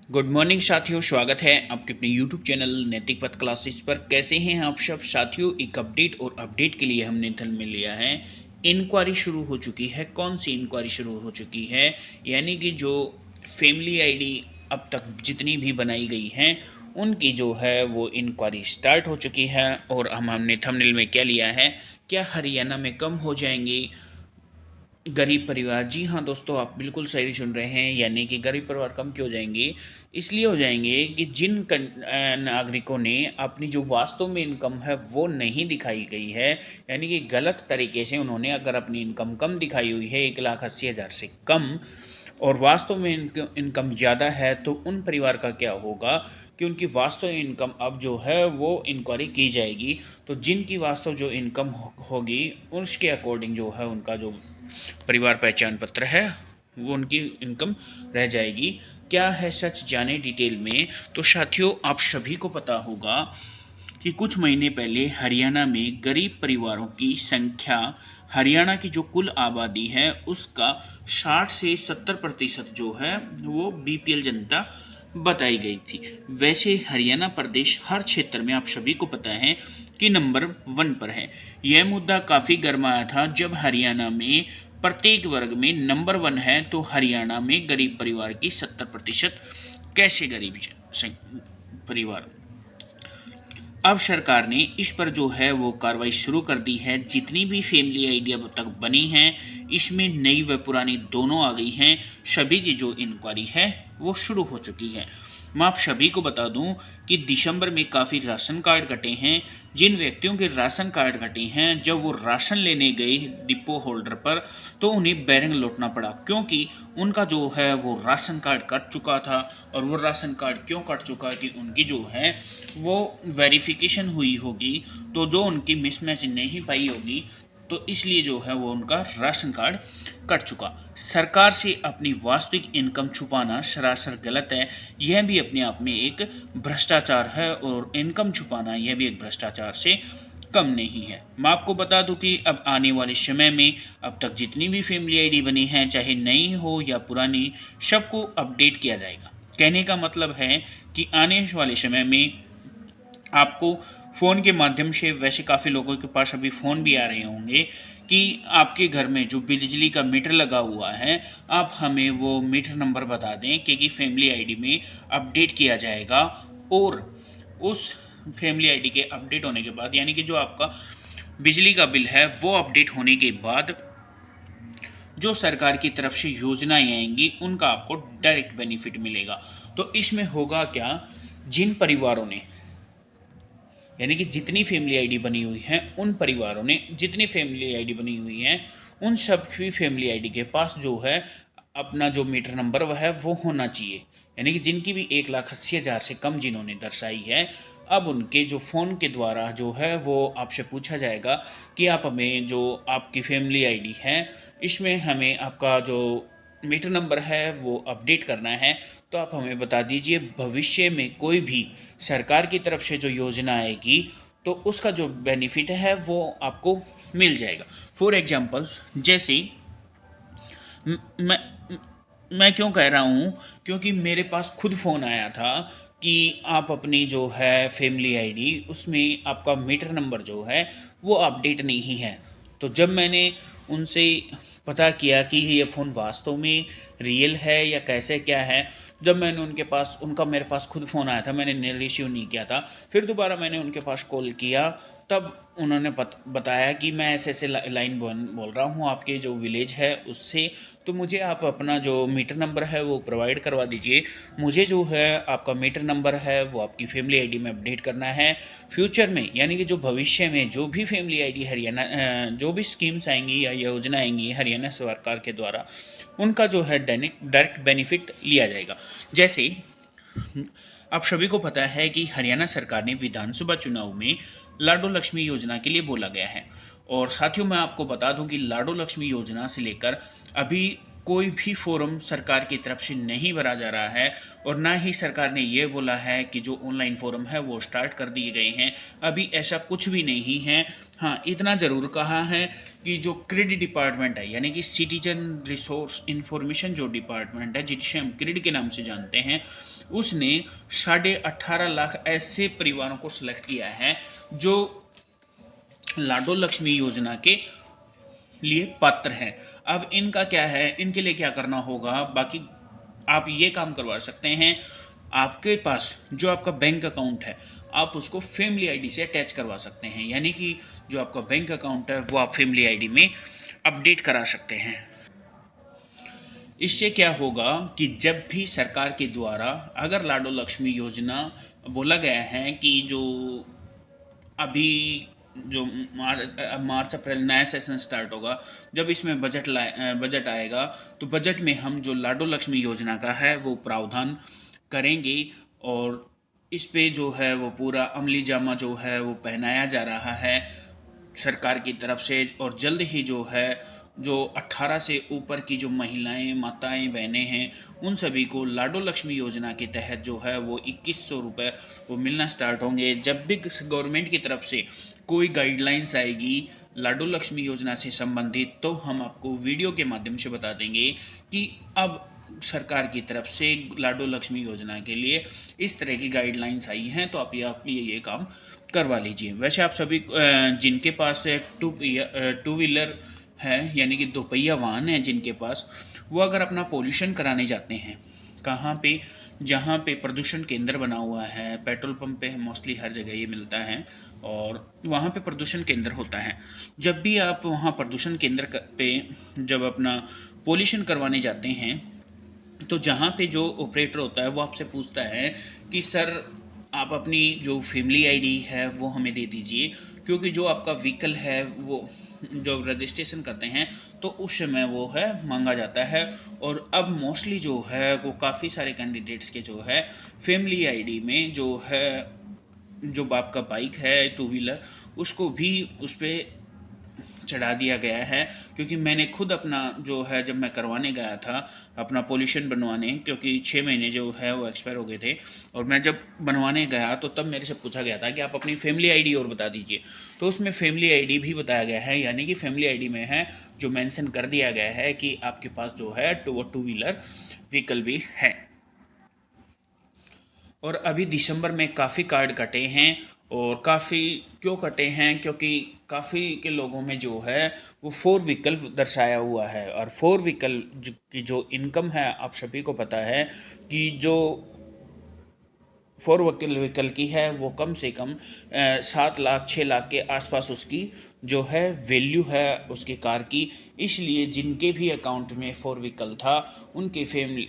Good morning साथियों, स्वागत है आपके अपने यूट्यूब चैनल नैतिक पथ क्लासेस पर। कैसे हैं आप सब साथियों? एक अपडेट और अपडेट के लिए हमने ध्यान में लिया है। इंक्वायरी शुरू हो चुकी है। कौन सी इंक्वायरी शुरू हो चुकी है? यानी कि जो फैमिली आईडी अब तक जितनी भी बनाई गई हैं उनकी जो है वो इंक्वायरी स्टार्ट हो चुकी है। और हमने थंबनेल में क्या लिया है, क्या हरियाणा में कम हो जाएंगी गरीब परिवार? जी हाँ दोस्तों, आप बिल्कुल सही सुन रहे हैं। यानी कि गरीब परिवार कम क्यों हो जाएंगे? इसलिए हो जाएंगे कि जिन नागरिकों ने अपनी जो वास्तव में इनकम है वो नहीं दिखाई गई है, यानी कि गलत तरीके से उन्होंने अगर अपनी इनकम कम दिखाई हुई है 1,80,000 से कम, और वास्तव में इनकम ज़्यादा है, तो उन परिवार का क्या होगा कि उनकी वास्तव इनकम अब जो है वो इंक्वायरी की जाएगी। तो जिनकी वास्तव जो इनकम होगी उसके अकॉर्डिंग जो है उनका जो परिवार पहचान पत्र है वो उनकी इनकम रह जाएगी। क्या है सच, जाने डिटेल में। तो साथियों, आप सभी को पता होगा कि कुछ महीने पहले हरियाणा में गरीब परिवारों की संख्या, हरियाणा की जो कुल आबादी है उसका 60 से 70% जो है वो बीपीएल जनता बताई गई थी। वैसे हरियाणा प्रदेश हर क्षेत्र में आप सभी को पता है कि नंबर 1 पर है। यह मुद्दा काफ़ी गर्माया था जब हरियाणा में प्रत्येक वर्ग में नंबर 1 है, तो हरियाणा में गरीब परिवार की 70%। कैसे गरीब परिवार? अब सरकार ने इस पर जो है वो कार्रवाई शुरू कर दी है। जितनी भी फैमिली आईडी अब तक बनी हैं इसमें नई व पुरानी दोनों आ गई हैं। सभी की जो इंक्वायरी है वो शुरू हो चुकी है। मैं आप सभी को बता दूं कि दिसंबर में काफ़ी राशन कार्ड कटे हैं। जिन व्यक्तियों के राशन कार्ड कटे हैं, जब वो राशन लेने गए डिपो होल्डर पर तो उन्हें बैरंग लौटना पड़ा, क्योंकि उनका जो है वो राशन कार्ड कट चुका था। और वो राशन कार्ड क्यों कट चुका कि उनकी जो है वो वेरिफिकेशन हुई होगी, तो जो उनकी मिसमैच नहीं पाई होगी, तो इसलिए जो है वो उनका राशन कार्ड कट चुका। सरकार से अपनी वास्तविक इनकम छुपाना सरासर गलत है। यह भी अपने आप में एक भ्रष्टाचार है, और इनकम छुपाना यह भी एक भ्रष्टाचार से कम नहीं है। मैं आपको बता दूं कि अब आने वाले समय में अब तक जितनी भी फैमिली आईडी बनी है, चाहे नई हो या पुरानी, सबको अपडेट किया जाएगा। कहने का मतलब है कि आने वाले समय में आपको फ़ोन के माध्यम से, वैसे काफ़ी लोगों के पास अभी फ़ोन भी आ रहे होंगे, कि आपके घर में जो बिजली का मीटर लगा हुआ है आप हमें वो मीटर नंबर बता दें, क्योंकि फैमिली आईडी में अपडेट किया जाएगा। और उस फैमिली आईडी के अपडेट होने के बाद, यानी कि जो आपका बिजली का बिल है वो अपडेट होने के बाद, जो सरकार की तरफ से योजनाएं आएंगी उनका आपको डायरेक्ट बेनिफिट मिलेगा। तो इसमें होगा क्या, जिन परिवारों ने, यानी कि जितनी फैमिली आईडी बनी हुई हैं उन परिवारों ने, जितनी फैमिली आईडी बनी हुई हैं उन सभी फैमिली आईडी के पास जो है अपना जो मीटर नंबर वह है वो होना चाहिए। यानी कि जिनकी भी 1,80,000 से कम जिन्होंने दर्शाई है, अब उनके जो फ़ोन के द्वारा जो है वो आपसे पूछा जाएगा कि आप हमें जो आपकी फैमिली आईडी है इसमें हमें आपका जो मीटर नंबर है वो अपडेट करना है। तो आप हमें बता दीजिए, भविष्य में कोई भी सरकार की तरफ से जो योजना आएगी तो उसका जो बेनिफिट है वो आपको मिल जाएगा। फॉर एग्जांपल, जैसे मैं मैं क्यों कह रहा हूँ, क्योंकि मेरे पास खुद फ़ोन आया था कि आप अपनी जो है फैमिली आईडी उसमें आपका मीटर नंबर जो है वो अपडेट नहीं है। तो जब मैंने उनसे पता किया कि ये फ़ोन वास्तव में रियल है या कैसे क्या है, जब मैंने उनके पास, उनका मेरे पास खुद फ़ोन आया था, मैंने रिसीव नहीं किया था, फिर दोबारा मैंने उनके पास कॉल किया, तब उन्होंने बताया कि मैं ऐसे ऐसे लाइन बोल रहा हूँ आपके जो विलेज है उससे, तो मुझे आप अपना जो मीटर नंबर है वो प्रोवाइड करवा दीजिए। मुझे जो है आपका मीटर नंबर है वो आपकी फैमिली आईडी में अपडेट करना है। फ्यूचर में, यानी कि जो भविष्य में जो भी फैमिली आईडी हरियाणा, जो भी स्कीम्स आएंगी या योजना आएंगी हरियाणा सरकार के द्वारा, उनका जो है डायरेक्ट बेनिफिट लिया जाएगा। जैसे आप सभी को पता है कि हरियाणा सरकार ने विधानसभा चुनाव में लाडो लक्ष्मी योजना के लिए बोला गया है। और साथियों, मैं आपको बता दूं कि लाडो लक्ष्मी योजना से लेकर अभी कोई भी फॉर्म सरकार की तरफ से नहीं भरा जा रहा है और ना ही सरकार ने ये बोला है कि जो ऑनलाइन फॉर्म है वो स्टार्ट कर दिए गए हैं। अभी ऐसा कुछ भी नहीं है। हाँ, इतना ज़रूर कहा है कि जो क्रिड डिपार्टमेंट है, यानी कि सिटीजन रिसोर्स इंफॉर्मेशन जो डिपार्टमेंट है, जिसे हम क्रिड के नाम से जानते हैं, उसने 18.5 लाख ऐसे परिवारों को सिलेक्ट किया है जो लाडो लक्ष्मी योजना के लिए पात्र हैं। अब इनका क्या है, इनके लिए क्या करना होगा, बाकी आप ये काम करवा सकते हैं। आपके पास जो आपका बैंक अकाउंट है, आप उसको फैमिली आईडी से अटैच करवा सकते हैं, यानी कि जो आपका बैंक अकाउंट है वो आप फैमिली आईडी में अपडेट करा सकते हैं। इससे क्या होगा कि जब भी सरकार के द्वारा अगर लाडो लक्ष्मी योजना बोला गया है कि जो अभी जो मार्च अप्रैल नया सेशन स्टार्ट होगा, जब इसमें बजट आएगा तो बजट में हम जो लाडो लक्ष्मी योजना का है वो प्रावधान करेंगे और इस पे जो है वो पूरा अमली जामा जो है वो पहनाया जा रहा है सरकार की तरफ से। और जल्द ही जो है जो 18 से ऊपर की जो महिलाएं, माताएं, बहनें हैं, उन सभी को लाडो लक्ष्मी योजना के तहत जो है वो 2100 रुपये वो मिलना स्टार्ट होंगे। जब भी गवर्नमेंट की तरफ से कोई गाइडलाइंस आएगी लाडो लक्ष्मी योजना से संबंधित तो हम आपको वीडियो के माध्यम से बता देंगे कि अब सरकार की तरफ से लाडो लक्ष्मी योजना के लिए इस तरह की गाइडलाइंस आई हैं, तो आप ये काम करवा लीजिए। वैसे आप सभी जिनके पास टू व्हीलर है, यानी कि दोपहिया वाहन है जिनके पास, वो अगर अपना पोल्यूशन कराने जाते हैं कहाँ पे, जहाँ पे प्रदूषण केंद्र बना हुआ है, पेट्रोल पंप पे मोस्टली हर जगह ये मिलता है और वहाँ पे प्रदूषण केंद्र होता है। जब भी आप वहाँ प्रदूषण केंद्र पे जब अपना पोल्यूशन करवाने जाते हैं तो जहाँ पे जो ऑपरेटर होता है वो आपसे पूछता है कि सर आप अपनी जो फैमिली आईडी है वो हमें दे दीजिए, क्योंकि जो आपका व्हीकल है वो जब रजिस्ट्रेशन करते हैं तो उस समय वो है मांगा जाता है। और अब मोस्टली जो है वो काफ़ी सारे कैंडिडेट्स के जो है फैमिली आईडी में जो है जो आपका बाइक है टू व्हीलर उसको भी उस पर चढ़ा दिया गया है। क्योंकि मैंने खुद अपना जो है जब मैं करवाने गया था अपना पोल्यूशन बनवाने, क्योंकि 6 महीने जो है वो एक्सपायर हो गए थे, और मैं जब बनवाने गया तो तब मेरे से पूछा गया था कि आप अपनी फैमिली आईडी और बता दीजिए, तो उसमें फैमिली आईडी भी बताया गया है, यानी कि फैमिली आईडी में है जो मेंशन कर दिया गया है कि आपके पास जो है टू व्हीलर व्हीकल भी है। और अभी दिसंबर में काफ़ी कार्ड कटे हैं, और काफ़ी क्यों कटे हैं, क्योंकि काफ़ी के लोगों में जो है वो 4 व्हीकल दर्शाया हुआ है। और 4 व्हीकल की जो इनकम है आप सभी को पता है कि जो 4 व्हीकल की है वो कम से कम 7 लाख 6 लाख के आसपास उसकी जो है वैल्यू है उसकी कार की। इसलिए जिनके भी अकाउंट में 4 व्हीकल था उनके फैमिली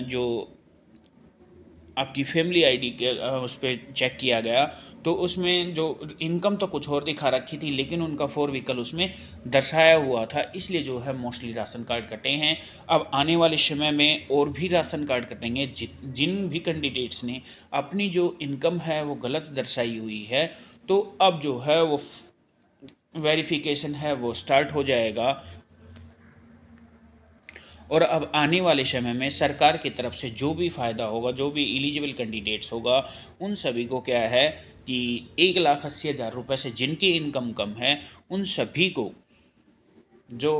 जो आपकी फैमिली आईडी के उस पर चेक किया गया तो उसमें जो इनकम तो कुछ और दिखा रखी थी, लेकिन उनका 4 व्हीकल उसमें दर्शाया हुआ था, इसलिए जो है मोस्टली राशन कार्ड कटे हैं। अब आने वाले समय में और भी राशन कार्ड कटेंगे। जिन भी कैंडिडेट्स ने अपनी जो इनकम है वो गलत दर्शाई हुई है, तो अब जो है वो वेरिफिकेशन है वो स्टार्ट हो जाएगा। और अब आने वाले समय में सरकार की तरफ से जो भी फ़ायदा होगा, जो भी एलिजिबल कैंडिडेट्स होगा, उन सभी को क्या है कि 1,80,000 रुपये से जिनकी इनकम कम है उन सभी को जो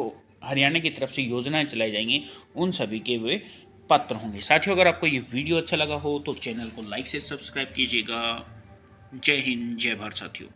हरियाणा की तरफ से योजनाएं चलाई जाएंगी उन सभी के वे पात्र होंगे। साथियों, अगर आपको ये वीडियो अच्छा लगा हो तो चैनल को लाइक से सब्सक्राइब कीजिएगा। जय हिंद, जय भारत साथियों।